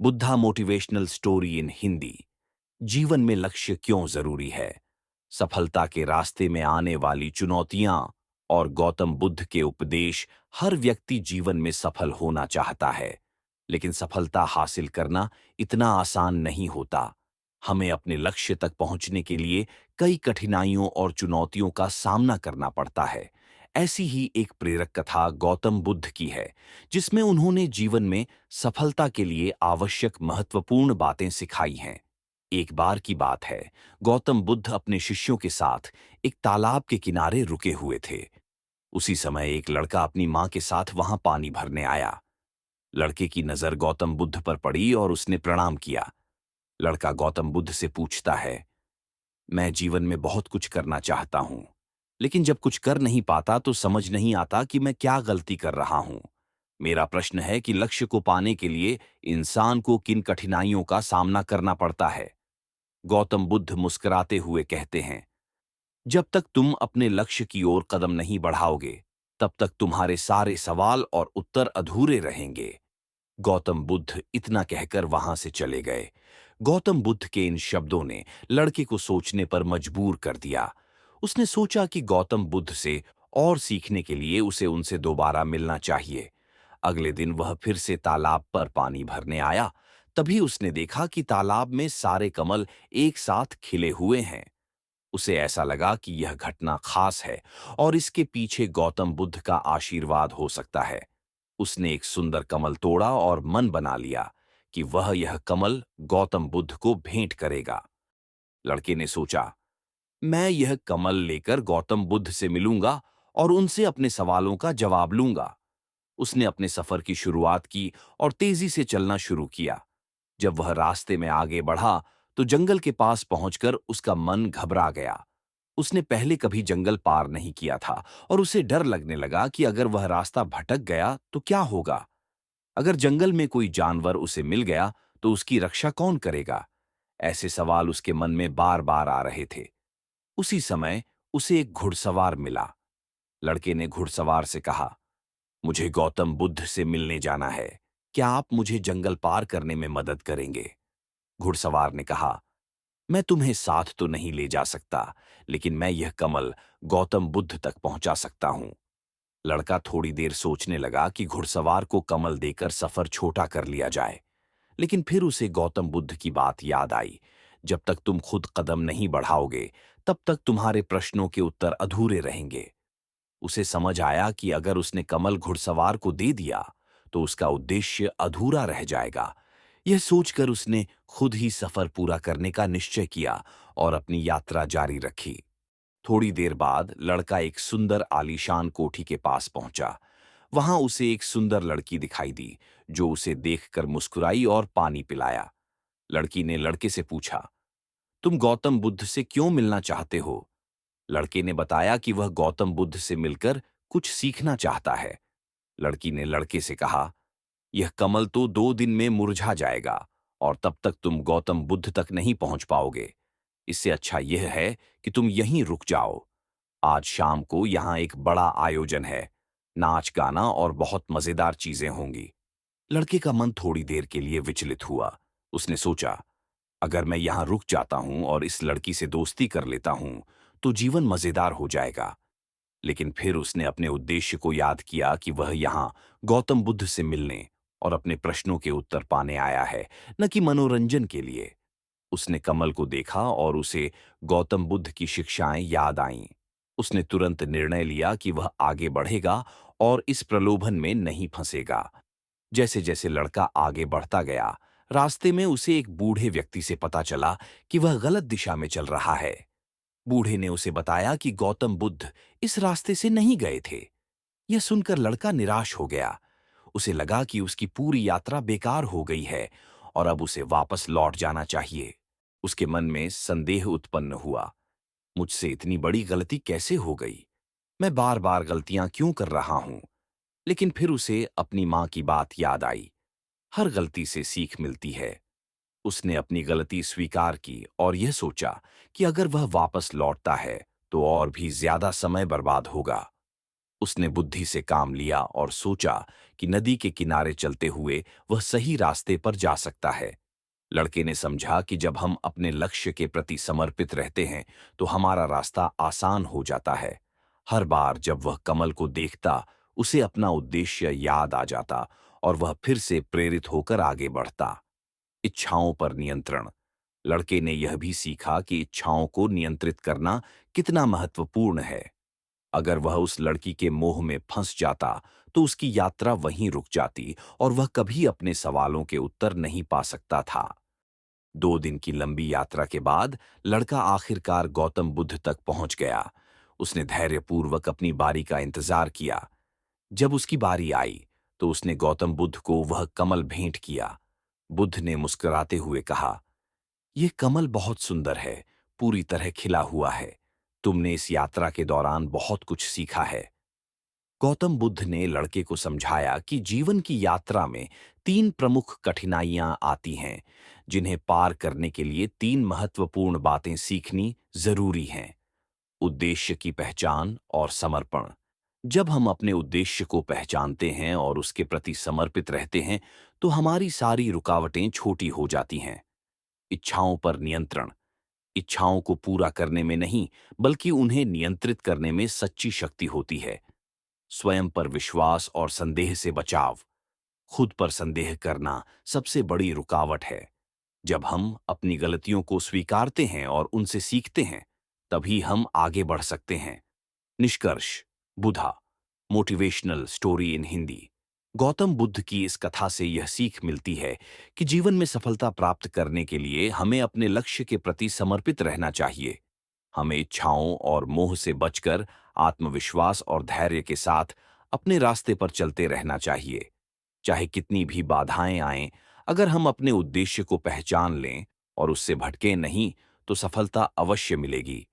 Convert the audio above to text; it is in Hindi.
Buddha motivational story in Hindi. जीवन में लक्ष्य क्यों जरूरी है? सफलता के रास्ते में आने वाली चुनौतियां और गौतम बुद्ध के उपदेश। हर व्यक्ति जीवन में सफल होना चाहता है, लेकिन सफलता हासिल करना इतना आसान नहीं होता। हमें अपने लक्ष्य तक पहुंचने के लिए कई कठिनाइयों और चुनौतियों का सामना करना पड़ता है। ऐसी ही एक प्रेरक कथा गौतम बुद्ध की है, जिसमें उन्होंने जीवन में सफलता के लिए आवश्यक महत्वपूर्ण बातें सिखाई हैं। एक बार की बात है, गौतम बुद्ध अपने शिष्यों के साथ एक तालाब के किनारे रुके हुए थे। उसी समय एक लड़का अपनी मां के साथ वहां पानी भरने आया। लड़के की नजर गौतम बुद्ध पर पड़ी और उसने प्रणाम किया। लड़का गौतम बुद्ध से पूछता है, मैं जीवन में बहुत कुछ करना चाहता हूं, लेकिन जब कुछ कर नहीं पाता तो समझ नहीं आता कि मैं क्या गलती कर रहा हूं। मेरा प्रश्न है कि लक्ष्य को पाने के लिए इंसान को किन कठिनाइयों का सामना करना पड़ता है। गौतम बुद्ध मुस्कुराते हुए कहते हैं, जब तक तुम अपने लक्ष्य की ओर कदम नहीं बढ़ाओगे, तब तक तुम्हारे सारे सवाल और उत्तर अधूरे रहेंगे। गौतम बुद्ध इतना कहकर वहां से चले गए। गौतम बुद्ध के इन शब्दों ने लड़के को सोचने पर मजबूर कर दिया। उसने सोचा कि गौतम बुद्ध से और सीखने के लिए उसे उनसे दोबारा मिलना चाहिए। अगले दिन वह फिर से तालाब पर पानी भरने आया। तभी उसने देखा कि तालाब में सारे कमल एक साथ खिले हुए हैं। उसे ऐसा लगा कि यह घटना खास है और इसके पीछे गौतम बुद्ध का आशीर्वाद हो सकता है। उसने एक सुंदर कमल तोड़ा और मन बना लिया कि वह यह कमल गौतम बुद्ध को भेंट करेगा। लड़के ने सोचा, मैं यह कमल लेकर गौतम बुद्ध से मिलूंगा और उनसे अपने सवालों का जवाब लूंगा। उसने अपने सफर की शुरुआत की और तेजी से चलना शुरू किया। जब वह रास्ते में आगे बढ़ा तो जंगल के पास पहुंचकर उसका मन घबरा गया। उसने पहले कभी जंगल पार नहीं किया था और उसे डर लगने लगा कि अगर वह रास्ता भटक गया तो क्या होगा। अगर जंगल में कोई जानवर उसे मिल गया तो उसकी रक्षा कौन करेगा? ऐसे सवाल उसके मन में बार बार आ रहे थे। उसी समय उसे एक घुड़सवार मिला। लड़के ने घुड़सवार से कहा, मुझे गौतम बुद्ध से मिलने जाना है। क्या आप मुझे जंगल पार करने में मदद करेंगे? घुड़सवार ने कहा, मैं तुम्हें साथ तो नहीं ले जा सकता, लेकिन मैं यह कमल गौतम बुद्ध तक पहुंचा सकता हूं। लड़का थोड़ी देर सोचने लगा कि घुड़सवार को कमल देकर सफर छोटा कर लिया जाए, लेकिन फिर उसे गौतम बुद्ध की बात याद आई, जब तक तुम खुद कदम नहीं बढ़ाओगे, तब तक तुम्हारे प्रश्नों के उत्तर अधूरे रहेंगे। उसे समझ आया कि अगर उसने कमल घुड़सवार को दे दिया, तो उसका उद्देश्य अधूरा रह जाएगा। यह सोचकर उसने खुद ही सफर पूरा करने का निश्चय किया और अपनी यात्रा जारी रखी। थोड़ी देर बाद लड़का एक सुंदर आलीशान कोठी के पास पहुंचा। वहां उसे एक सुंदर लड़की दिखाई दी, जो उसे देखकर मुस्कुराई और पानी पिलाया। लड़की ने लड़के से पूछा, तुम गौतम बुद्ध से क्यों मिलना चाहते हो? लड़के ने बताया कि वह गौतम बुद्ध से मिलकर कुछ सीखना चाहता है। लड़की ने लड़के से कहा, यह कमल तो 2 दिन में मुरझा जाएगा और तब तक तुम गौतम बुद्ध तक नहीं पहुंच पाओगे। इससे अच्छा यह है कि तुम यहीं रुक जाओ। आज शाम को यहाँ एक बड़ा आयोजन है। नाच गाना और बहुत मजेदार चीजें होंगी। लड़के का मन थोड़ी देर के लिए विचलित हुआ। उसने सोचा, अगर मैं यहाँ रुक जाता हूँ और इस लड़की से दोस्ती कर लेता हूँ तो जीवन मजेदार हो जाएगा। लेकिन फिर उसने अपने उद्देश्य को याद किया कि वह यहाँ गौतम बुद्ध से मिलने और अपने प्रश्नों के उत्तर पाने आया है, न कि मनोरंजन के लिए। उसने कमल को देखा और उसे गौतम बुद्ध की शिक्षाएं याद आईं। उसने तुरंत निर्णय लिया कि वह आगे बढ़ेगा और इस प्रलोभन में नहीं फंसेगा। जैसे जैसे लड़का आगे बढ़ता गया, रास्ते में उसे एक बूढ़े व्यक्ति से पता चला कि वह गलत दिशा में चल रहा है। बूढ़े ने उसे बताया कि गौतम बुद्ध इस रास्ते से नहीं गए थे। यह सुनकर लड़का निराश हो गया। उसे लगा कि उसकी पूरी यात्रा बेकार हो गई है और अब उसे वापस लौट जाना चाहिए। उसके मन में संदेह उत्पन्न हुआ, मुझसे इतनी बड़ी गलती कैसे हो गई? मैं बार बार गलतियां क्यों कर रहा हूं? लेकिन फिर उसे अपनी मां की बात याद आई, हर गलती से सीख मिलती है। उसने अपनी गलती स्वीकार की और यह सोचा कि अगर वह वापस लौटता है तो और भी ज्यादा समय बर्बाद होगा। उसने बुद्धि से काम लिया और सोचा कि नदी के किनारे चलते हुए वह सही रास्ते पर जा सकता है। लड़के ने समझा कि जब हम अपने लक्ष्य के प्रति समर्पित रहते हैं तो हमारा रास्ता आसान हो जाता है। हर बार जब वह कमल को देखता, उसे अपना उद्देश्य याद आ जाता और वह फिर से प्रेरित होकर आगे बढ़ता। इच्छाओं पर नियंत्रण। लड़के ने यह भी सीखा कि इच्छाओं को नियंत्रित करना कितना महत्वपूर्ण है। अगर वह उस लड़की के मोह में फंस जाता तो उसकी यात्रा वहीं रुक जाती और वह कभी अपने सवालों के उत्तर नहीं पा सकता था। 2 दिन की लंबी यात्रा के बाद लड़का आखिरकार गौतम बुद्ध तक पहुंच गया। उसने धैर्यपूर्वक अपनी बारी का इंतजार किया। जब उसकी बारी आई तो उसने गौतम बुद्ध को वह कमल भेंट किया। बुद्ध ने मुस्कुराते हुए कहा, यह कमल बहुत सुंदर है, पूरी तरह खिला हुआ है। तुमने इस यात्रा के दौरान बहुत कुछ सीखा है। गौतम बुद्ध ने लड़के को समझाया कि जीवन की यात्रा में 3 प्रमुख कठिनाइयां आती हैं, जिन्हें पार करने के लिए 3 महत्वपूर्ण बातें सीखनी जरूरी हैं। उद्देश्य की पहचान और समर्पण। जब हम अपने उद्देश्य को पहचानते हैं और उसके प्रति समर्पित रहते हैं, तो हमारी सारी रुकावटें छोटी हो जाती हैं। इच्छाओं पर नियंत्रण। इच्छाओं को पूरा करने में नहीं, बल्कि उन्हें नियंत्रित करने में सच्ची शक्ति होती है। स्वयं पर विश्वास और संदेह से बचाव। खुद पर संदेह करना सबसे बड़ी रुकावट है। जब हम अपनी गलतियों को स्वीकारते हैं और उनसे सीखते हैं, तभी हम आगे बढ़ सकते हैं। निष्कर्ष। Buddha motivational story in Hindi. Gautam Buddha की इस कथा से यह सीख मिलती है कि जीवन में सफलता प्राप्त करने के लिए हमें अपने लक्ष्य के प्रति समर्पित रहना चाहिए। हमें इच्छाओं और मोह से बचकर आत्मविश्वास और धैर्य के साथ अपने रास्ते पर चलते रहना चाहिए। चाहे कितनी भी बाधाएं आएं, अगर हम अपने उद्देश्य को पहचान लें और उससे भटके नहीं, तो सफलता अवश्य मिलेगी।